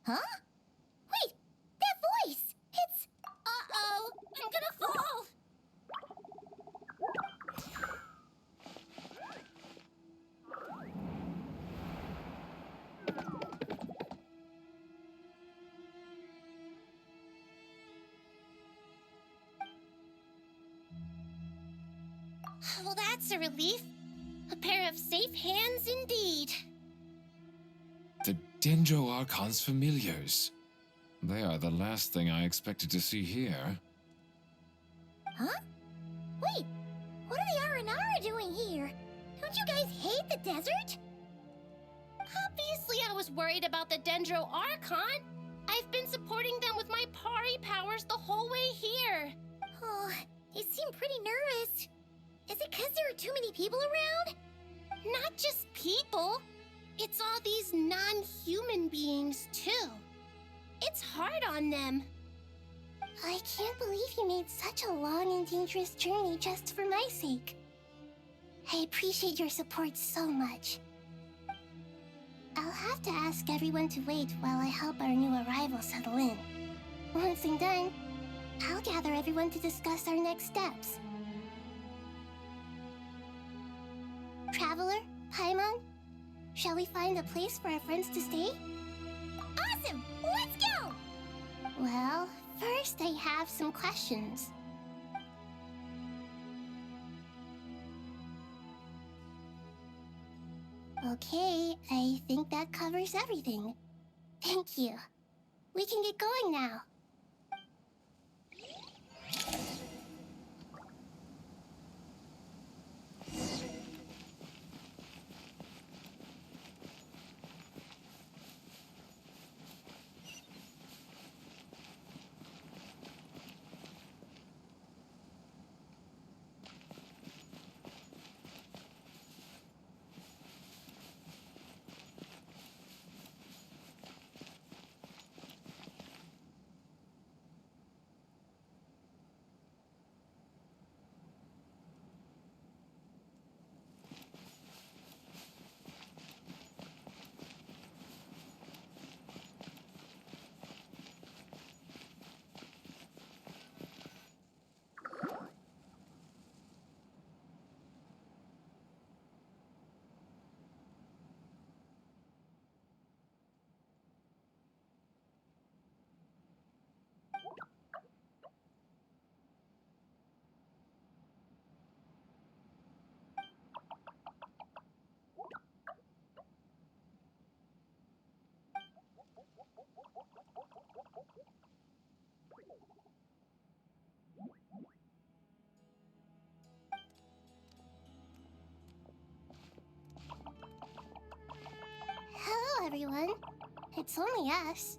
Huh? Wait! That voice! It's... Uh-oh! I'm gonna fall! Well, that's a relief. A pair of safe hands indeed. The Dendro Archon's familiars. They are the last thing I expected to see here. Huh? Wait, what are the Aranara doing here? Don't you guys hate the desert? Obviously I was worried about the Dendro Archon. I've been supporting them with my Pari powers the whole way here. Oh, you seem pretty nervous. Is it because there are too many people around? Not just people. It's all these non-human beings, too. It's hard on them. I can't believe you made such a long and dangerous journey just for my sake. I appreciate your support so much. I'll have to ask everyone to wait while I help our new arrival settle in. Once I'm done, I'll gather everyone to discuss our next steps. Traveler, Paimon, shall we find a place for our friends to stay? Awesome! Let's go! Well, first I have some questions. Okay, I think that covers everything. Thank you. We can get going now. Hello, everyone. It's only us.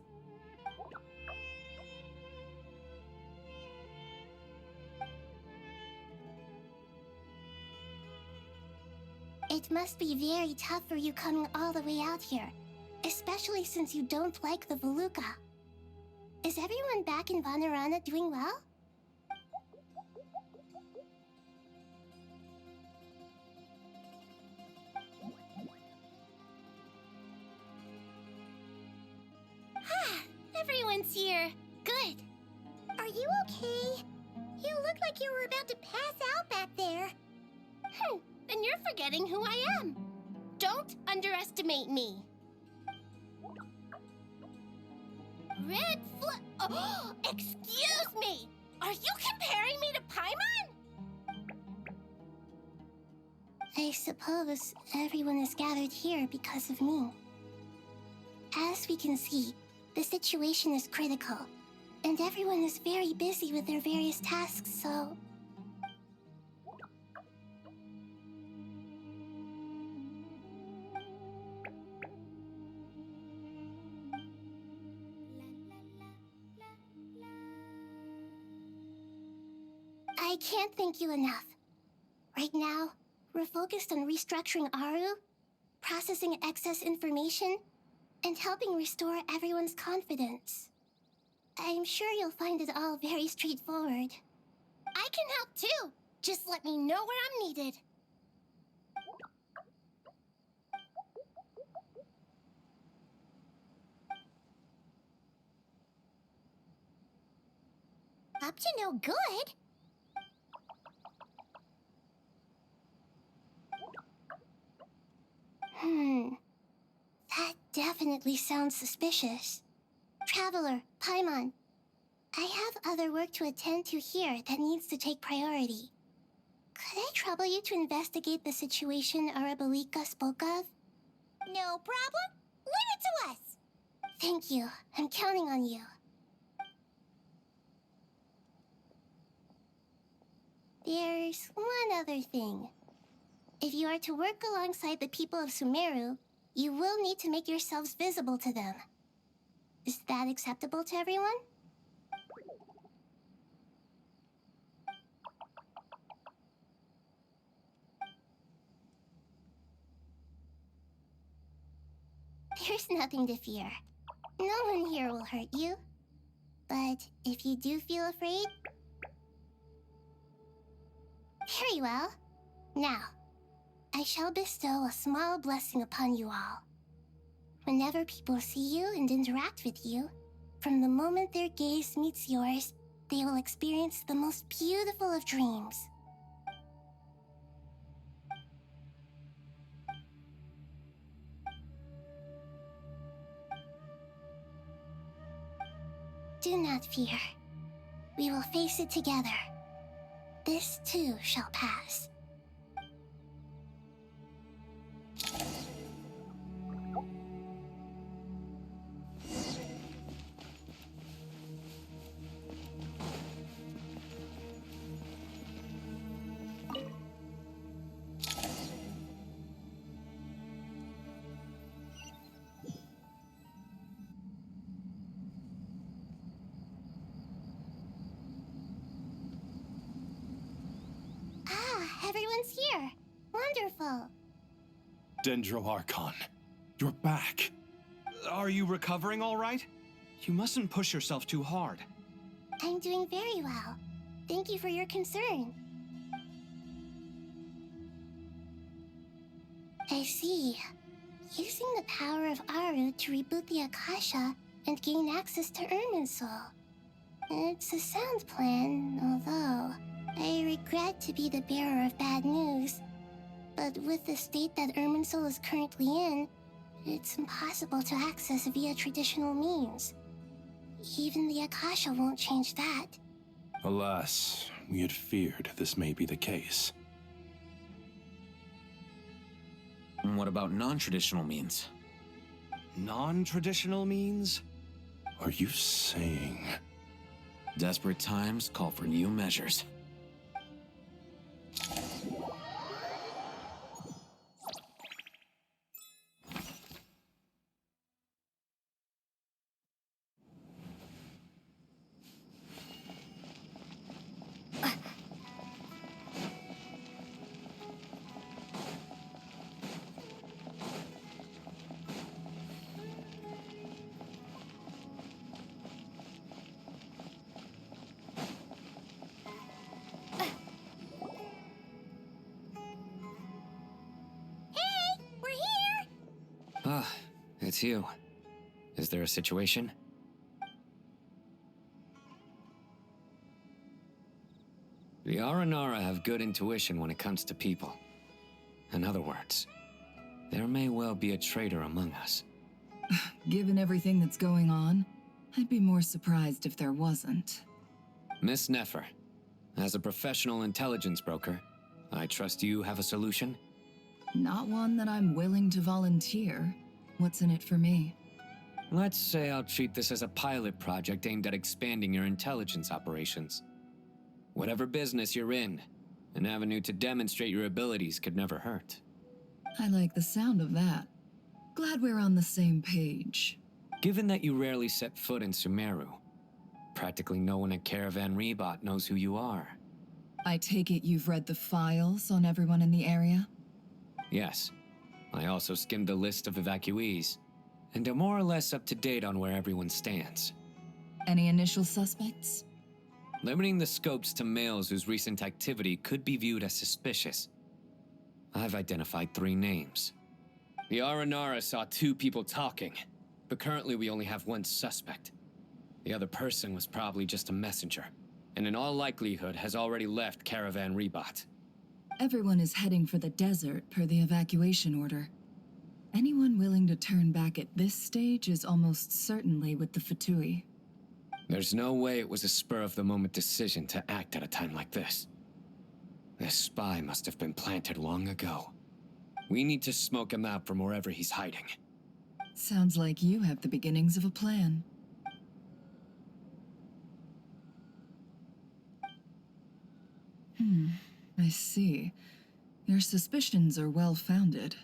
It must be very tough for you coming all the way out here, especially since you don't like the Voluka. Is everyone back in Vanarana doing well? Everyone's here. Good. Are you okay? You look like you were about to pass out back there. Then you're forgetting who I am. Don't underestimate me. Red Oh, excuse me! Are you comparing me to Paimon? I suppose everyone is gathered here because of me. As we can see, the situation is critical, and everyone is very busy with their various tasks, so... I can't thank you enough. Right now, we're focused on restructuring Aru, processing excess information, and helping restore everyone's confidence. I'm sure you'll find it all very straightforward. I can help too. Just let me know where I'm needed. up to no good. That definitely sounds suspicious. Traveler, Paimon, I have other work to attend to here that needs to take priority. Could I trouble you to investigate the situation Arabalika spoke of? No problem. Leave it to us. Thank you. I'm counting on you. There's one other thing. If you are to work alongside the people of Sumeru, you will need to make yourselves visible to them. Is that acceptable to everyone? There's nothing to fear. No one here will hurt you. But if you do feel afraid... Very well. Now, I shall bestow a small blessing upon you all. Whenever people see you and interact with you, from the moment their gaze meets yours, they will experience the most beautiful of dreams. Do not fear. We will face it together. This too shall pass. Everyone's here. Wonderful. Dendroarchon, you're back. Are you recovering all right? You mustn't push yourself too hard. I'm doing very well. Thank you for your concern. I see. Using the power of Aru to reboot the Akasha and gain access to Irminsul. It's a sound plan, although I regret to be the bearer of bad news. But with the state that Irminsul is currently in, it's impossible to access via traditional means. Even the Akasha won't change that. Alas, we had feared this may be the case. And what about non-traditional means? Non-traditional means? Are you saying... Desperate times call for new measures. Ah, it's you. Is there a situation? The Aranara have good intuition when it comes to people. In other words, there may well be a traitor among us. Given everything that's going on, I'd be more surprised if there wasn't. Miss Nefer, as a professional intelligence broker, I trust you have a solution? Not one that I'm willing to volunteer. What's in it for me? Let's say I'll treat this as a pilot project aimed at expanding your intelligence operations. Whatever business you're in, an avenue to demonstrate your abilities could never hurt. I like the sound of that. Glad we're on the same page. Given that you rarely set foot in Sumeru, practically no one at Caravan Rebot knows who you are. I take it you've read the files on everyone in the area? Yes. I also skimmed the list of evacuees, and am more or less up to date on where everyone stands. Any initial suspects? Limiting the scopes to males whose recent activity could be viewed as suspicious. I've identified 3 names. The Aranara saw 2 people talking, but currently we only have 1 suspect. The other person was probably just a messenger, and in all likelihood has already left Caravan Rebot. Everyone is heading for the desert per the evacuation order. Anyone willing to turn back at this stage is almost certainly with the Fatui. There's no way it was a spur-of-the-moment decision to act at a time like this. This spy must have been planted long ago. We need to smoke him out from wherever he's hiding. Sounds like you have the beginnings of a plan. I see. Your suspicions are well-founded.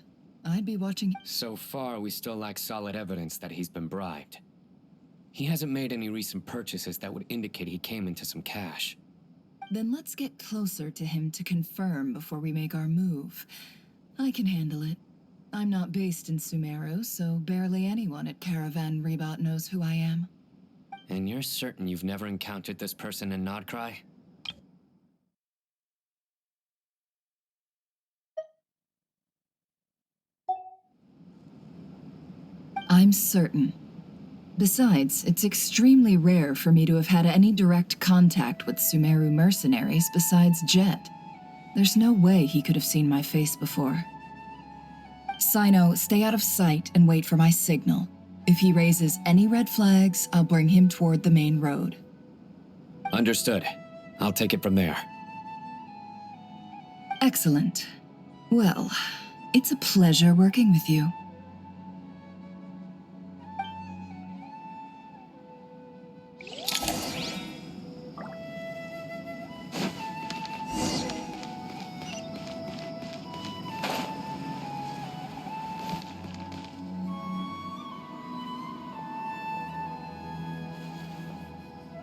I'd be watching... So far, we still lack solid evidence that he's been bribed. He hasn't made any recent purchases that would indicate he came into some cash. Then let's get closer to him to confirm before we make our move. I can handle it. I'm not based in Sumeru, so barely anyone at Caravan Rebot knows who I am. And you're certain you've never encountered this person in Nodcry? I'm certain. Besides, it's extremely rare for me to have had any direct contact with Sumeru mercenaries besides Jet. There's no way he could have seen my face before. Sino, stay out of sight and wait for my signal. If he raises any red flags, I'll bring him toward the main road. Understood. I'll take it from there. Excellent. Well, it's a pleasure working with you.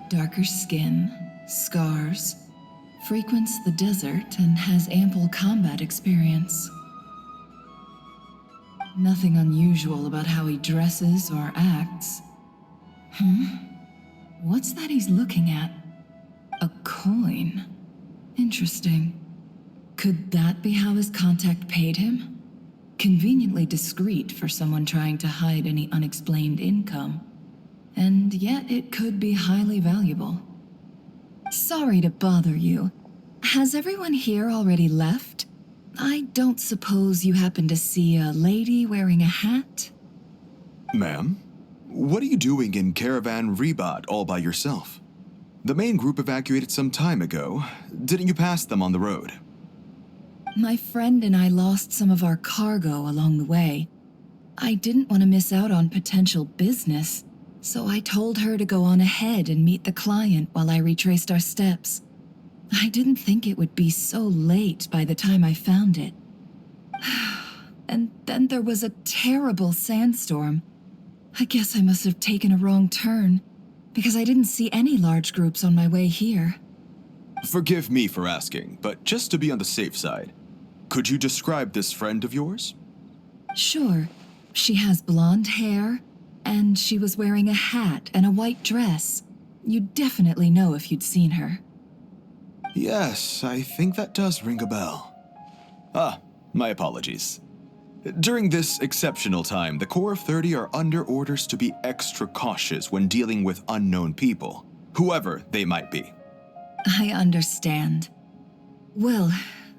Darker skin, scars, frequents the desert and has ample combat experience. Nothing unusual about how he dresses or acts. What's that he's looking at? A coin. Interesting. Could that be how his contact paid him? Conveniently discreet for someone trying to hide any unexplained income. And yet it could be highly valuable. Sorry to bother you. Has everyone here already left? I don't suppose you happen to see a lady wearing a hat? Ma'am, what are you doing in Caravan Rebot all by yourself? The main group evacuated some time ago. Didn't you pass them on the road? My friend and I lost some of our cargo along the way. I didn't want to miss out on potential business, so I told her to go on ahead and meet the client while I retraced our steps. I didn't think it would be so late by the time I found it. And then there was a terrible sandstorm. I guess I must have taken a wrong turn, because I didn't see any large groups on my way here. Forgive me for asking, but just to be on the safe side, could you describe this friend of yours? Sure. She has blonde hair, and she was wearing a hat and a white dress. You'd definitely know if you'd seen her. Yes, I think that does ring a bell. My apologies. During this exceptional time, the Core of 30 are under orders to be extra cautious when dealing with unknown people, whoever they might be. I understand. Well,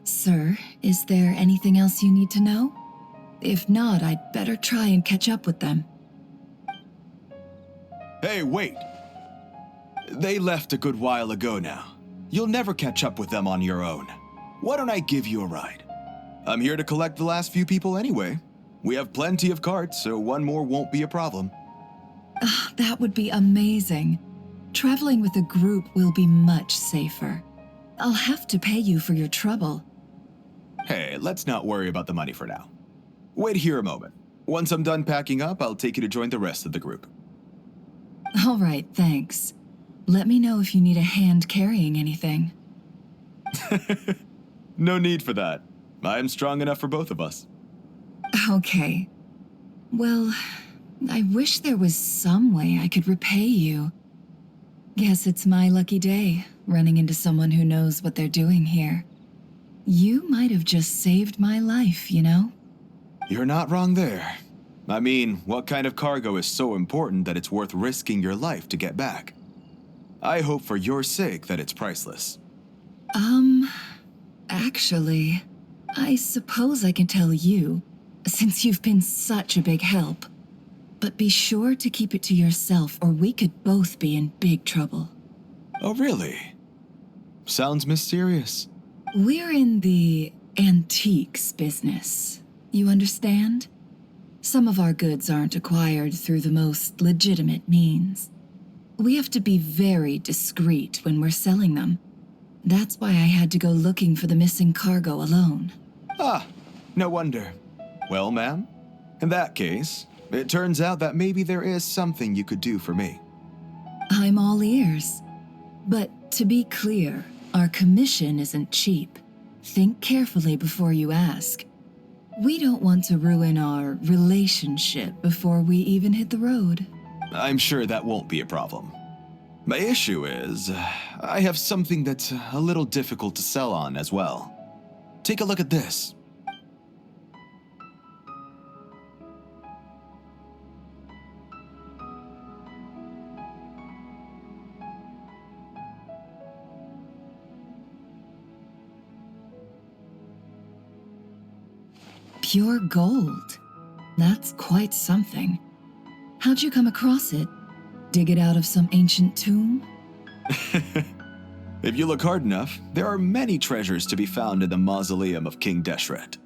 sir, is there anything else you need to know? If not, I'd better try and catch up with them. Hey, wait! They left a good while ago now. You'll never catch up with them on your own. Why don't I give you a ride? I'm here to collect the last few people anyway. We have plenty of carts, so one more won't be a problem. That would be amazing. Traveling with a group will be much safer. I'll have to pay you for your trouble. Hey, let's not worry about the money for now. Wait here a moment. Once I'm done packing up, I'll take you to join the rest of the group. All right, thanks. Let me know if you need a hand carrying anything. No need for that. I'm strong enough for both of us. Okay. Well, I wish there was some way I could repay you. Guess it's my lucky day, running into someone who knows what they're doing here. You might have just saved my life, you know? You're not wrong there. I mean, what kind of cargo is so important that it's worth risking your life to get back? I hope for your sake that it's priceless. Actually, I suppose I can tell you, since you've been such a big help. But be sure to keep it to yourself, or we could both be in big trouble. Oh, really? Sounds mysterious. We're in the antiques business. You understand? Some of our goods aren't acquired through the most legitimate means. We have to be very discreet when we're selling them. That's why I had to go looking for the missing cargo alone. Ah, no wonder. Well, ma'am, in that case, it turns out that maybe there is something you could do for me. I'm all ears. But to be clear, our commission isn't cheap. Think carefully before you ask. We don't want to ruin our relationship before we even hit the road. I'm sure that won't be a problem. My issue is, I have something that's a little difficult to sell on as well. Take a look at this. Pure gold. That's quite something. How'd you come across it? Dig it out of some ancient tomb? If you look hard enough, there are many treasures to be found in the mausoleum of King Deshret.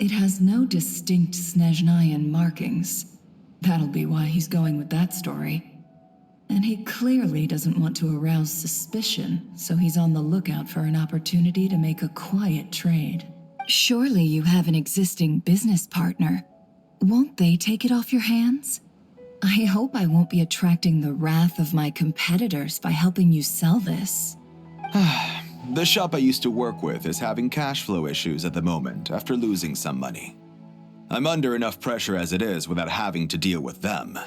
It has no distinct Snezhnayan markings. That'll be why he's going with that story. And he clearly doesn't want to arouse suspicion, so he's on the lookout for an opportunity to make a quiet trade. Surely you have an existing business partner. Won't they take it off your hands? I hope I won't be attracting the wrath of my competitors by helping you sell this. The shop I used to work with is having cash flow issues at the moment after losing some money. I'm under enough pressure as it is without having to deal with them.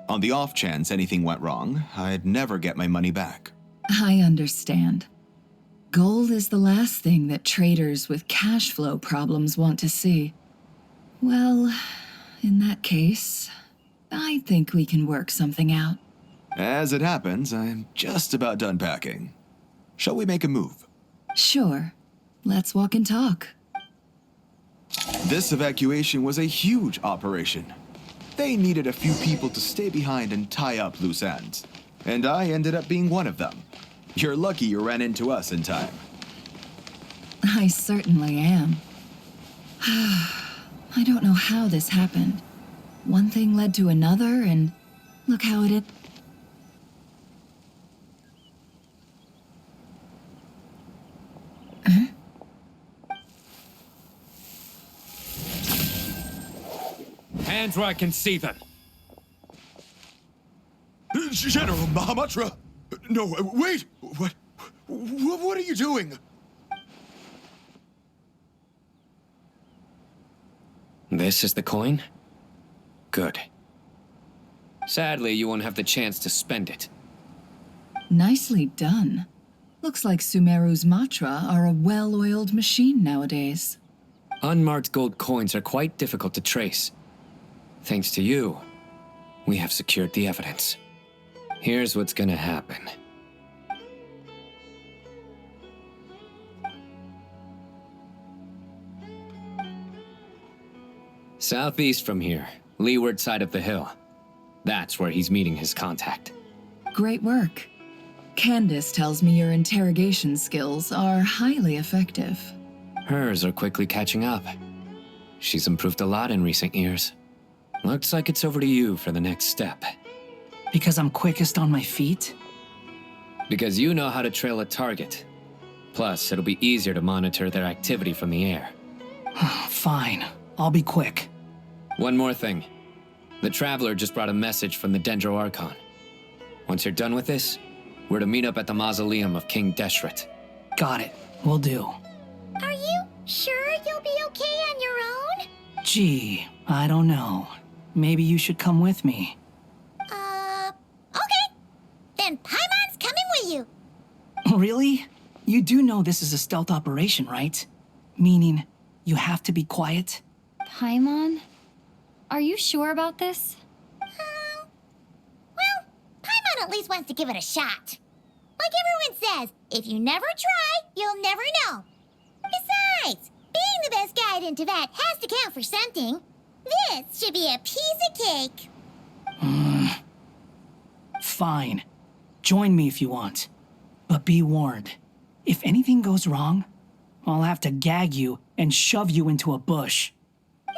On the off chance anything went wrong, I'd never get my money back. I understand. Gold is the last thing that traders with cash flow problems want to see. Well, in that case, I think we can work something out. As it happens, I'm just about done packing. Shall we make a move? Sure. Let's walk and talk. This evacuation was a huge operation. They needed a few people to stay behind and tie up loose ends. And I ended up being one of them. You're lucky you ran into us in time. I certainly am. I don't know how this happened. One thing led to another, and look how it is. Hands where I can see them. General Mahamatra! No, wait! What are you doing? This is the coin? Good. Sadly, you won't have the chance to spend it. Nicely done. Looks like Sumeru's Matra are a well-oiled machine nowadays. Unmarked gold coins are quite difficult to trace. Thanks to you, we have secured the evidence. Here's what's gonna happen. Southeast from here, leeward side of the hill. That's where he's meeting his contact. Great work. Candace tells me your interrogation skills are highly effective. Hers are quickly catching up. She's improved a lot in recent years. Looks like it's over to you for the next step. Because I'm quickest on my feet? Because you know how to trail a target. Plus, it'll be easier to monitor their activity from the air. Fine. I'll be quick. One more thing. The Traveler just brought a message from the Dendro Archon. Once you're done with this, we're to meet up at the mausoleum of King Deshret. Got it. Will do. Are you sure you'll be okay on your own? Gee, I don't know. Maybe you should come with me. Okay. Then Paimon's coming with you. Really? You do know this is a stealth operation, right? Meaning, you have to be quiet? Paimon? Are you sure about this? Well, Paimon at least wants to give it a shot. Like everyone says, if you never try, you'll never know. Besides, being the best guide in Teyvat has to count for something. This should be a piece of cake. Fine. Join me if you want. But be warned. If anything goes wrong, I'll have to gag you and shove you into a bush. No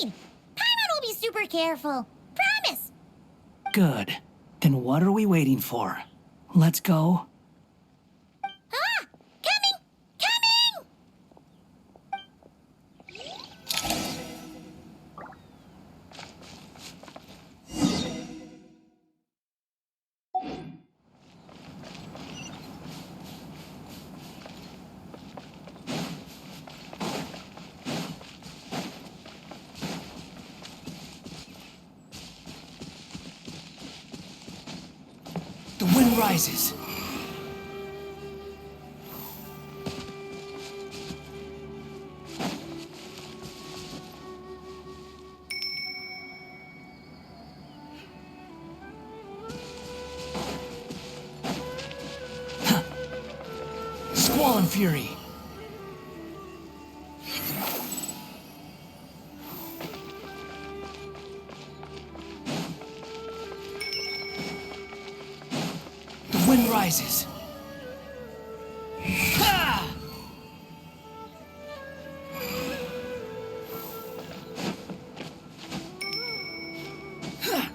need! Paimon will be super careful. Promise! Good. Then what are we waiting for? Let's go. Ah! Coming! Coming! The wind rises. Huh. Squall and fury. The wind rises. Ha! Ha!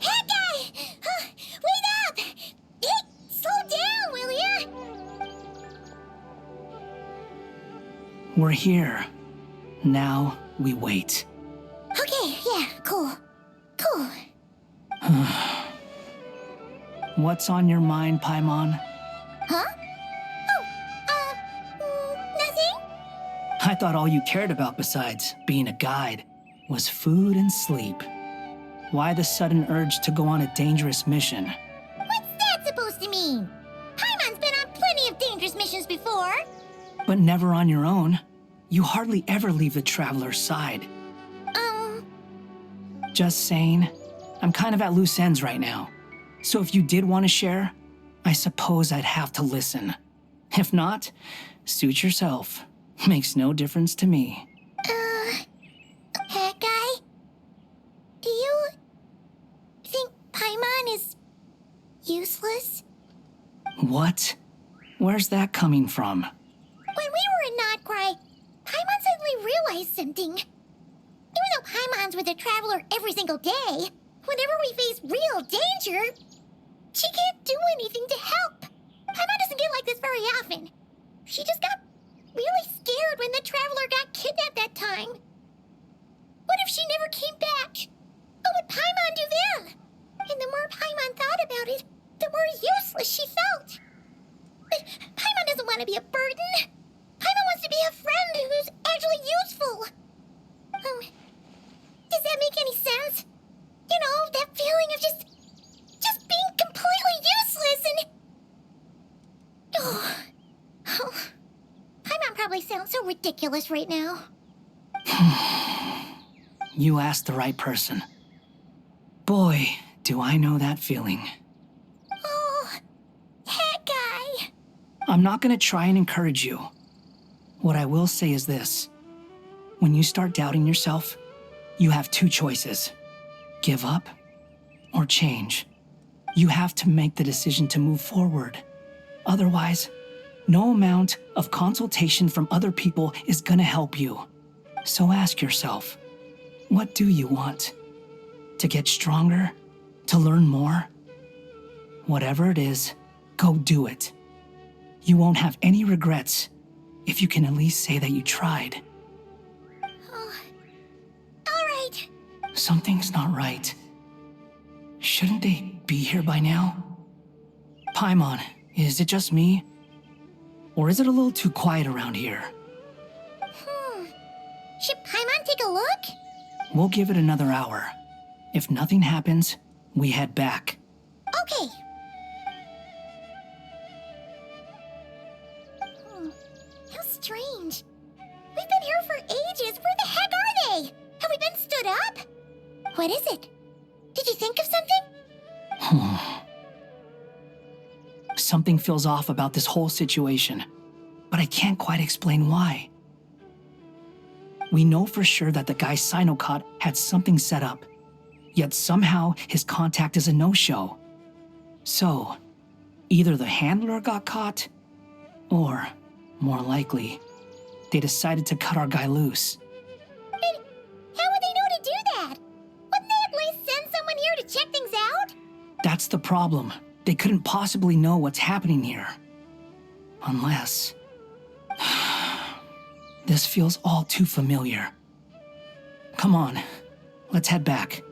Hawkeye! Wait up! Hey, slow down, will ya? We're here. Now we wait. Okay, yeah, cool. Cool. What's on your mind, Paimon? Huh? Nothing? I thought all you cared about besides being a guide was food and sleep. Why the sudden urge to go on a dangerous mission? What's that supposed to mean? Paimon's been on plenty of dangerous missions before. But never on your own. You hardly ever leave the traveler's side. Just saying, I'm kind of at loose ends right now. So if you did want to share, I suppose I'd have to listen. If not, suit yourself. Makes no difference to me. Hawkeye? Do you think Paimon is useless? What? Where's that coming from? When we were in Notcry, Paimon suddenly realized something. Even though Paimon's with the Traveler every single day, whenever we face real danger, she can't do anything to help. Paimon doesn't get like this very often. She just got really scared when the Traveler got kidnapped that time. What if she never came back? What would Paimon do then? And the more Paimon thought about it, the more useless she felt. But Paimon doesn't want to be a burden. Paimon wants to be a friend who's actually useful. Does that make any sense? You know, that feeling of just being completely useless and... Oh. Paimon probably sounds so ridiculous right now. You asked the right person. Boy, do I know that feeling. Oh, that guy. I'm not gonna try and encourage you. What I will say is this. When you start doubting yourself, you have two choices. Give up or change. You have to make the decision to move forward. Otherwise, no amount of consultation from other people is gonna help you. So ask yourself, what do you want? To get stronger? To learn more? Whatever it is, go do it. You won't have any regrets if you can at least say that you tried. Oh, all right. Something's not right. Shouldn't they be here by now? Paimon, is it just me? Or is it a little too quiet around here? Should Paimon take a look? We'll give it another hour. If nothing happens, we head back. Okay. How strange. We've been here for ages. Where the heck are they? Have we been stood up? What is it? Did you think of something? Something feels off about this whole situation, but I can't quite explain why. We know for sure that the guy Sinocot had something set up, yet somehow his contact is a no-show. So, either the handler got caught, or, more likely, they decided to cut our guy loose. But how would they know to do that? Wouldn't they at least send someone here to check things out? That's the problem. They couldn't possibly know what's happening here. Unless... This feels all too familiar. Come on, let's head back.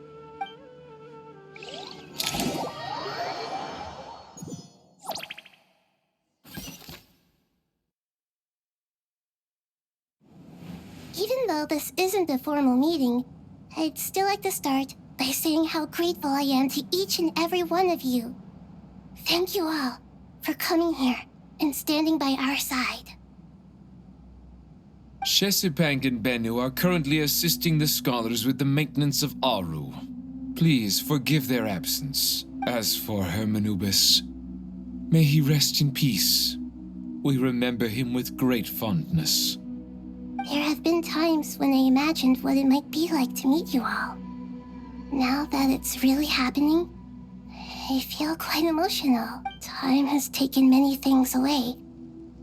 Even though this isn't a formal meeting, I'd still like to start by saying how grateful I am to each and every one of you. Thank you all for coming here and standing by our side. Shesipank and Bennu are currently assisting the scholars with the maintenance of Aru. Please forgive their absence. As for Hermanubis, may he rest in peace. We remember him with great fondness. There have been times when I imagined what it might be like to meet you all. Now that it's really happening, I feel quite emotional. Time has taken many things away,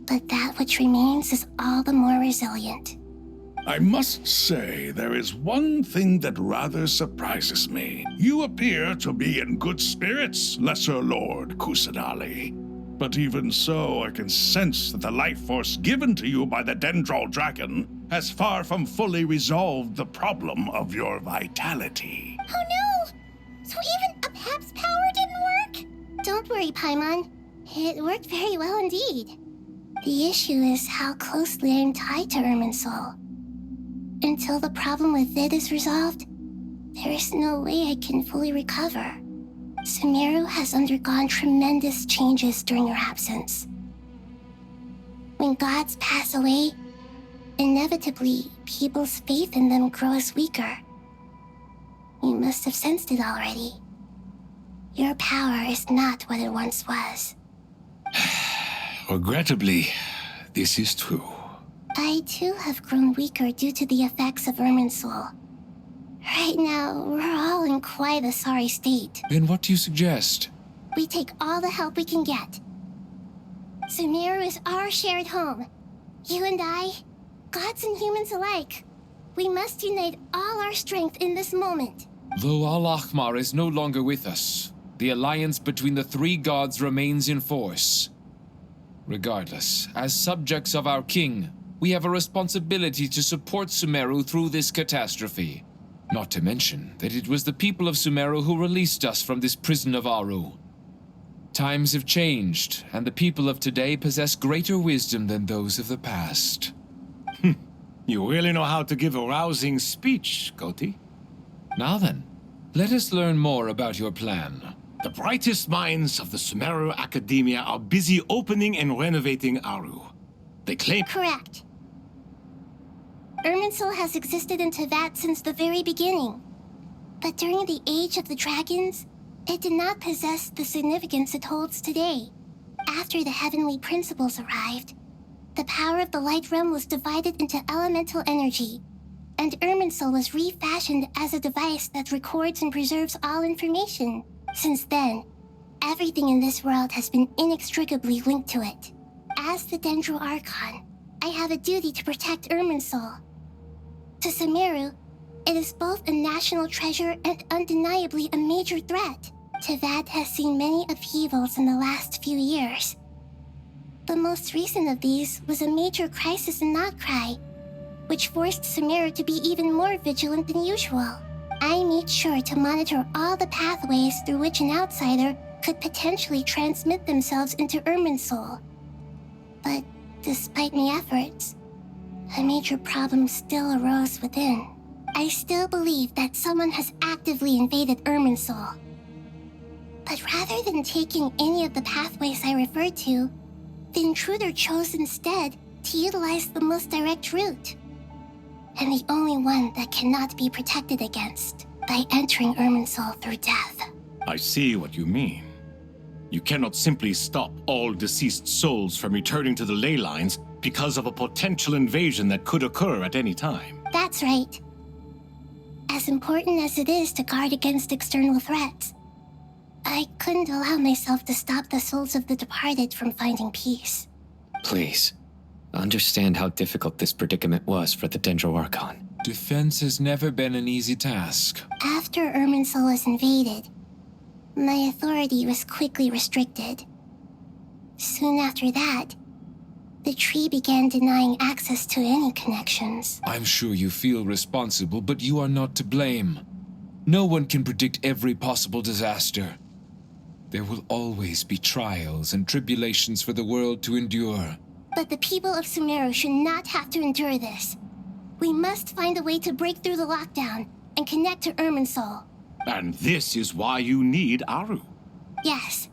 but that which remains is all the more resilient. I must say, there is one thing that rather surprises me. You appear to be in good spirits, Lesser Lord Kusanali. But even so, I can sense that the life force given to you by the Dendral Dragon has far from fully resolved the problem of your vitality. Oh no! So even Apep's power didn't work? Don't worry, Paimon. It worked very well indeed. The issue is how closely I am tied to Irminsul. Until the problem with it is resolved, there is no way I can fully recover. Sumeru has undergone tremendous changes during your absence. When gods pass away, inevitably, people's faith in them grows weaker. You must have sensed it already. Your power is not what it once was. Regrettably, this is true. I too have grown weaker due to the effects of Irminsul. Right now, we're all in quite a sorry state. Then what do you suggest? We take all the help we can get. Sumeru is our shared home. You and I, gods and humans alike. We must unite all our strength in this moment. Though Al-Ahmar is no longer with us, the alliance between the three gods remains in force. Regardless, as subjects of our king, we have a responsibility to support Sumeru through this catastrophe. Not to mention that it was the people of Sumeru who released us from this prison of Aru. Times have changed, and the people of today possess greater wisdom than those of the past. You really know how to give a rousing speech, Koti. Now then, let us learn more about your plan. The brightest minds of the Sumeru Academia are busy opening and renovating Aru. They claim... Correct. Irminsul has existed in Teyvat since the very beginning. But during the Age of the Dragons, it did not possess the significance it holds today. After the heavenly principles arrived, the power of the Light Realm was divided into elemental energy, and Irminsul was refashioned as a device that records and preserves all information. Since then, everything in this world has been inextricably linked to it. As the Dendro Archon, I have a duty to protect Irminsul. To Sumeru, it is both a national treasure and undeniably a major threat. Teyvat has seen many upheavals in the last few years. The most recent of these was a major crisis in Notcry, which forced Sumeru to be even more vigilant than usual. I made sure to monitor all the pathways through which an outsider could potentially transmit themselves into Irminsul. But Despite my efforts, a major problem still arose within. I still believe that someone has actively invaded Irminsul. But rather than taking any of the pathways I referred to, the intruder chose instead to utilize the most direct route. And the only one that cannot be protected against, by entering Irminsul through death. I see what you mean. You cannot simply stop all deceased souls from returning to the ley lines because of a potential invasion that could occur at any time. That's right. As important as it is to guard against external threats, I couldn't allow myself to stop the souls of the departed from finding peace. Please, understand how difficult this predicament was for the Dendroarchon. Defense has never been an easy task. After Irminsul was invaded, my authority was quickly restricted. Soon after that, the tree began denying access to any connections. I'm sure you feel responsible, but you are not to blame. No one can predict every possible disaster. There will always be trials and tribulations for the world to endure. But the people of Sumeru should not have to endure this. We must find a way to break through the lockdown and connect to Irminsul. And this is why you need Aru. Yes.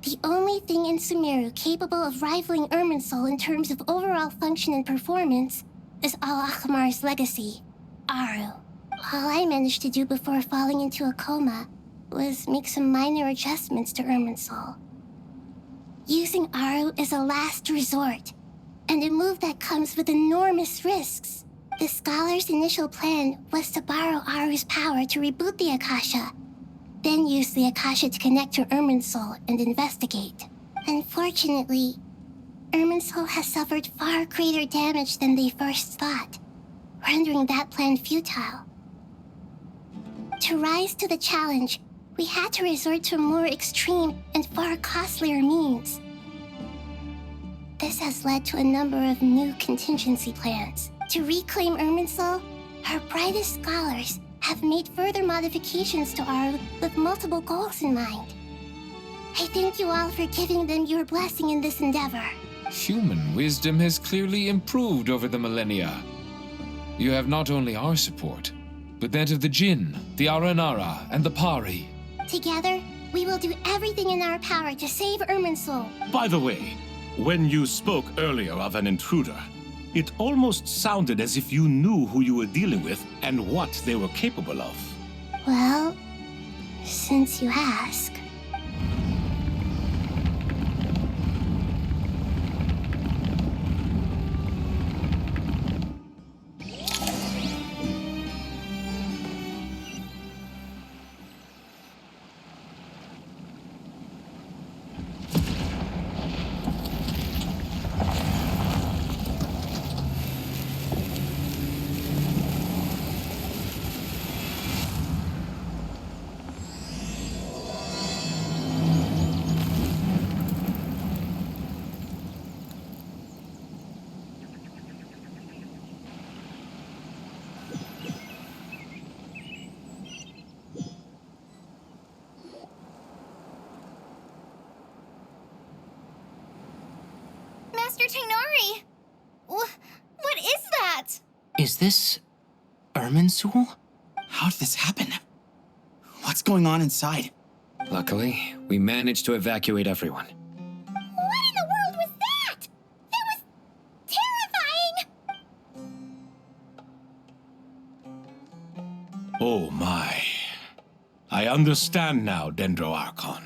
The only thing in Sumeru capable of rivaling Irminsul in terms of overall function and performance is Al-Akhmar's legacy, Aru. All I managed to do before falling into a coma was make some minor adjustments to Irminsul. Using Aru is a last resort, and a move that comes with enormous risks. The scholar's initial plan was to borrow Aru's power to reboot the Akasha, then use the Akasha to connect to Irminsul and investigate. Unfortunately, Irminsul has suffered far greater damage than they first thought, rendering that plan futile. To rise to the challenge, we had to resort to more extreme and far costlier means. This has led to a number of new contingency plans. To reclaim Irminsul, our brightest scholars have made further modifications to Aru with multiple goals in mind. I thank you all for giving them your blessing in this endeavor. Human wisdom has clearly improved over the millennia. You have not only our support, but that of the Jinn, the Aranara, and the Pari. Together, we will do everything in our power to save Irminsul. By the way, when you spoke earlier of an intruder, it almost sounded as if you knew who you were dealing with and what they were capable of. Well, since you ask. Master Tainari! What is that? Is this Irminsul? How did this happen? What's going on inside? Luckily, we managed to evacuate everyone. What in the world was that? That was terrifying! Oh my. I understand now, Dendroarchon.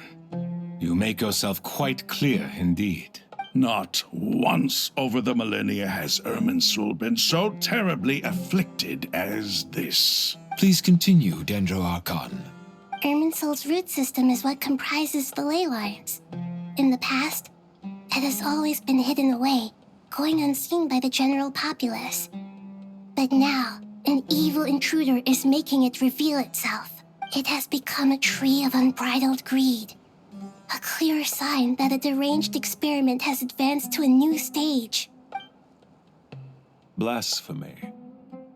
You make yourself quite clear indeed. Not once over the millennia has Irminsul been so terribly afflicted as this. Please continue, Dendroarchon. Irminsul's root system is what comprises the ley lines. In the past, it has always been hidden away, going unseen by the general populace. But now, an evil intruder is making it reveal itself. It has become a tree of unbridled greed. A clear sign that a deranged experiment has advanced to a new stage. Blasphemy.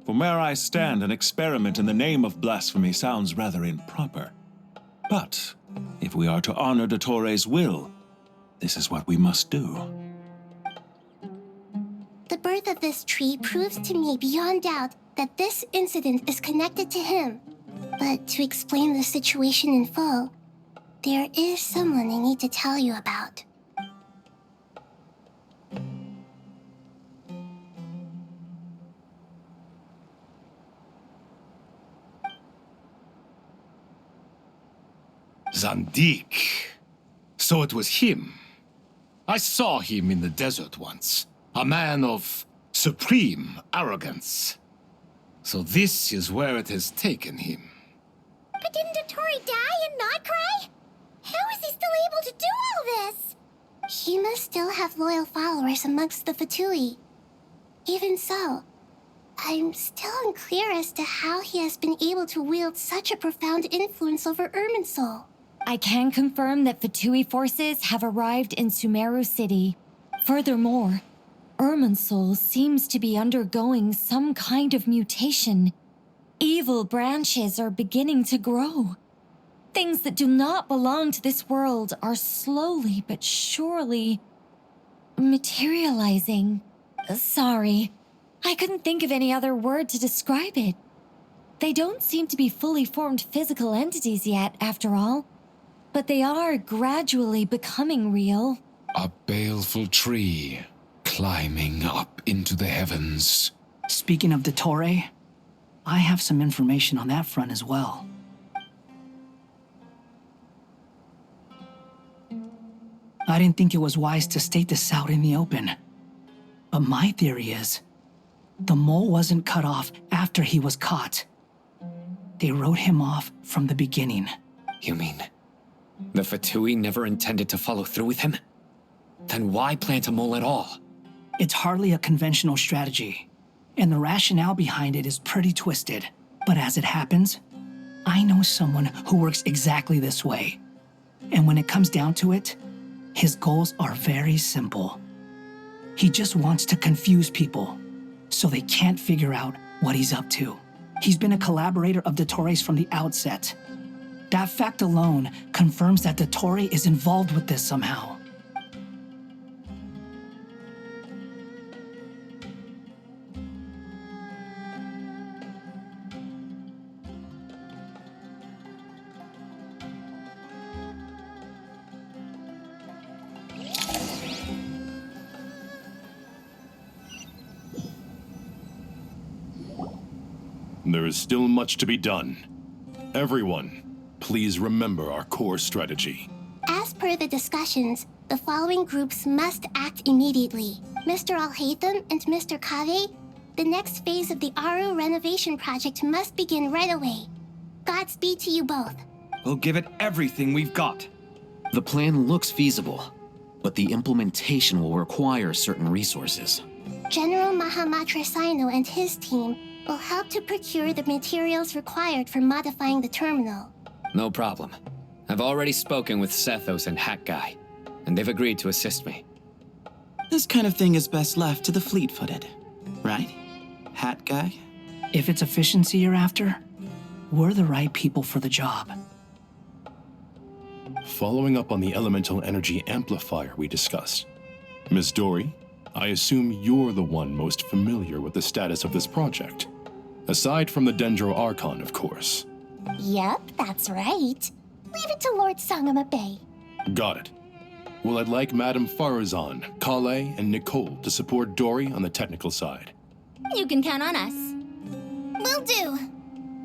From where I stand, an experiment in the name of blasphemy sounds rather improper. But if we are to honor Dottores' will, this is what we must do. the birth of this tree proves to me beyond doubt that this incident is connected to him. But to explain the situation in full, there is someone I need to tell you about. Zandik. So it was him. I saw him in the desert once. A man of supreme arrogance. So this is where it has taken him. But didn't Dottore die and not cry? How is he still able to do all this? He must still have loyal followers amongst the Fatui. Even so, I'm still unclear as to how he has been able to wield such a profound influence over Irminsul. I can confirm that Fatui forces have arrived in Sumeru City. Furthermore, Irminsul seems to be undergoing some kind of mutation. Evil branches are beginning to grow. Things that do not belong to this world are slowly but surely materializing. Sorry, I couldn't think of any other word to describe it. They don't seem to be fully formed physical entities yet, after all. But they are gradually becoming real. A baleful tree climbing up into the heavens. Speaking of Dottore, I have some information on that front as well. I didn't think it was wise to state this out in the open. But my theory is, the mole wasn't cut off after he was caught. They wrote him off from the beginning. You mean the Fatui never intended to follow through with him? Then why plant a mole at all? It's hardly a conventional strategy, and the rationale behind it is pretty twisted. But as it happens, I know someone who works exactly this way. And when it comes down to it, his goals are very simple. He just wants to confuse people, so they can't figure out what he's up to. He's been a collaborator of Dottore's from the outset. That fact alone confirms that Dottore is involved with this somehow. There is still much to be done. Everyone, please remember our core strategy. As per the discussions, the following groups must act immediately. Mr. Alhaitham and Mr. Kave, the next phase of the Aru renovation project must begin right away. Godspeed to you both. We'll give it everything we've got. The plan looks feasible, but the implementation will require certain resources. General Mahamatra Sino and his team will help to procure the materials required for modifying the terminal. No problem. I've already spoken with Sethos and Hat Guy, and they've agreed to assist me. This kind of thing is best left to the fleet-footed, right? Hat Guy? If it's efficiency you're after, we're the right people for the job. Following up on the elemental energy amplifier we discussed. Ms. Dory, I assume you're the one most familiar with the status of this project. Aside from the Dendro Archon, of course. Yep, that's right. Leave it to Lord Sangamabe. Got it. Well, I'd like Madame Farazan, Kale, and Nicole to support Dory on the technical side. You can count on us. Will do.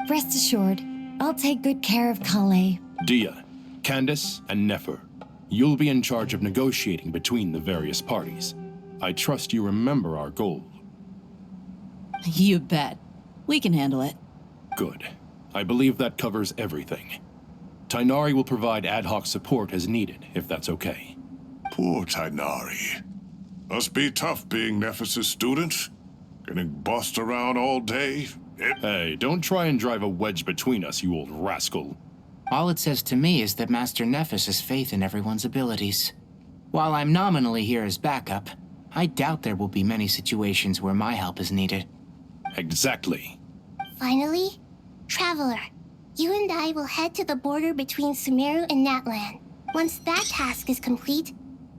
Rest assured, I'll take good care of Kale. Dia, Candace, and Nefer, you'll be in charge of negotiating between the various parties. I trust you remember our goal. You bet. We can handle it. Good. I believe that covers everything. Tainari will provide ad hoc support as needed, if that's okay. Poor Tainari. Must be tough being Nephis' student. Getting bossed around all day. Hey, don't try and drive a wedge between us, you old rascal. All it says to me is that Master Nephis has faith in everyone's abilities. While I'm nominally here as backup, I doubt there will be many situations where my help is needed. Exactly. Finally, Traveler, you and I will head to the border between Sumeru and Natlan. Once that task is complete,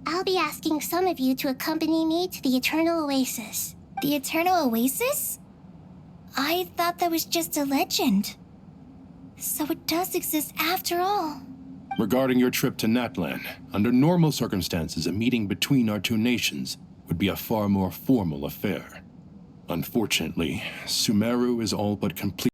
I'll be asking some of you to accompany me to the Eternal Oasis. The Eternal Oasis? I thought that was just a legend. So it does exist after all. Regarding your trip to Natlan, under normal circumstances, a meeting between our two nations would be a far more formal affair. Unfortunately, Sumeru is all but complete.